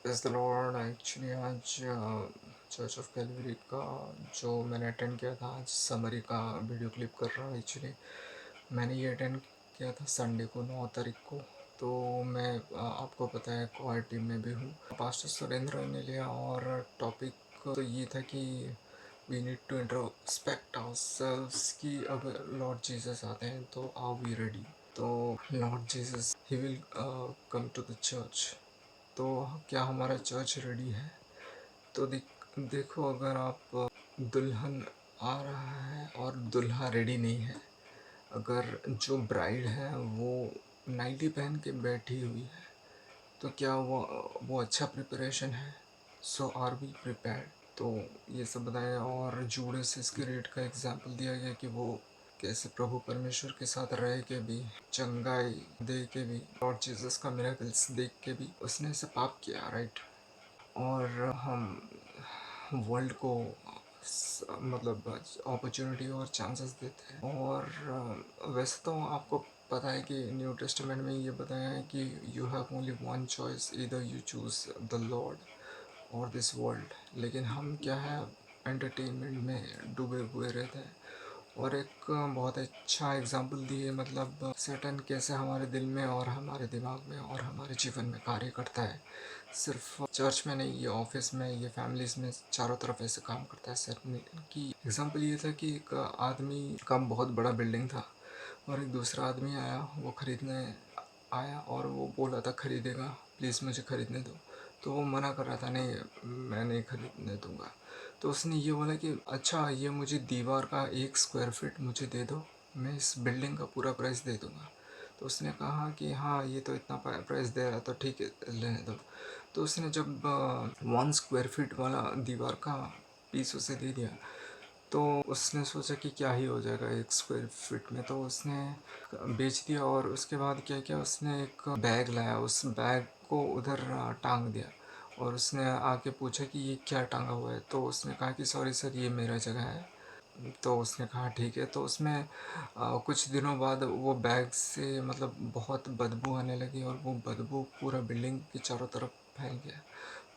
Praise the Lord. Actually आज church of Calvary का जो मैंने अटेंड किया था, आज समरी का वीडियो क्लिप कर रहा हूँ। एक्चुअली मैंने ये अटेंड किया था संडे को 9 तारीख को। तो मैं आपको पता है कॉर टीम में भी हूँ। पास्टर सुरेंद्र ने लिया और टॉपिक तो ये था कि we need to introspect ourselves कि अगर लॉर्ड जीसस आते हैं तो आर वी रेडी। तो Lord Jesus he will come to the church. तो क्या हमारा चर्च रेडी है? तो देखो, अगर आप दुल्हन आ रहा है और दूल्हा रेडी नहीं है, अगर जो ब्राइड है वो नाइटी पहन के बैठी हुई है, तो क्या वो अच्छा प्रिपरेशन है? सो आर वी प्रिपेयर्ड? तो ये सब बताया। और जूडे से इसके रेट का एग्जाम्पल दिया गया कि वो कैसे प्रभु परमेश्वर के साथ रह के भी, चंगाई दे के भी, लॉर्ड जीसस का मिरेकल्स देख के भी उसने ऐसे पाप किया, राइट? और हम वर्ल्ड को मतलब अपॉर्चुनिटी और चांसेस देते हैं। और वैसे तो आपको पता है कि न्यू टेस्टामेंट में ये बताया है कि you have only one choice, इधर यू चूज द लॉर्ड और दिस वर्ल्ड। लेकिन हम क्या है, एंटरटेनमेंट में डूबे हुए रहते हैं। और एक बहुत अच्छा एग्जाम्पल दिए, मतलब सैटन कैसे हमारे दिल में और हमारे दिमाग में और हमारे जीवन में कार्य करता है। सिर्फ चर्च में नहीं, ये ऑफिस में, ये फैमिलीज में, चारों तरफ ऐसे काम करता है सैटन की। एग्जाम्पल ये था कि एक आदमी का बहुत बड़ा बिल्डिंग था और एक दूसरा आदमी आया, वो खरीदने आया और वो बोला था खरीदेगा, प्लीज़ मुझे खरीदने दो। तो वो मना कर रहा था, नहीं मैं नहीं खरीदने दूंगा। तो उसने ये बोला कि अच्छा, ये मुझे दीवार का 1 स्क्वायर फीट मुझे दे दो, मैं इस बिल्डिंग का पूरा प्राइस दे दूंगा। तो उसने कहा कि हाँ, ये तो इतना प्राइस दे रहा, तो ठीक है लेने दो। तो उसने जब 1 स्क्वायर फीट वाला दीवार का पीस उसे दे दिया, तो उसने सोचा कि क्या ही हो जाएगा 1 स्क्वायर फीट में, तो उसने बेच दिया। और उसके बाद क्या किया, उसने एक बैग लाया, उस बैग को उधर टांग दिया। और उसने आके पूछा कि ये क्या टांगा हुआ है? तो उसने कहा कि सॉरी सर, ये मेरा जगह है। तो उसने कहा ठीक है। तो उसमें कुछ दिनों बाद वो बैग से मतलब बहुत बदबू आने लगी और वो बदबू पूरा बिल्डिंग के चारों तरफ फैल गया।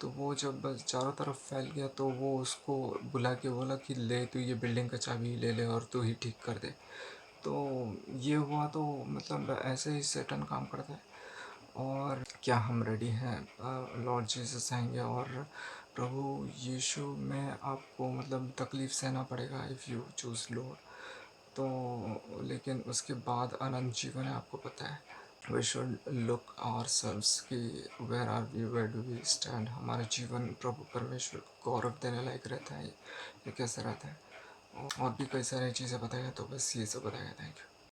तो वो जब चारों तरफ फैल गया तो वो उसको बुला के बोला कि ले, तू ये बिल्डिंग का चाबी ले ले और तू ही ठीक कर दे। तो ये हुआ। तो मतलब ऐसे ही सैटन काम करता है। और क्या हम रेडी हैं? लॉर्ड जीसस आएंगे और प्रभु यीशु में आपको मतलब तकलीफ़ सहना पड़ेगा इफ़ यू चूज़ लॉर्ड। तो लेकिन उसके बाद अनंत जीवन है, आपको पता है। We should look ourselves कि where are we, where do we stand. हमारा जीवन प्रभु परमेश्वर को गौरव देने लायक रहता है, ये कैसे रहता है? और भी कई सारी चीज़ें बताएगा। तो बस ये सब बताएगा। Thank you.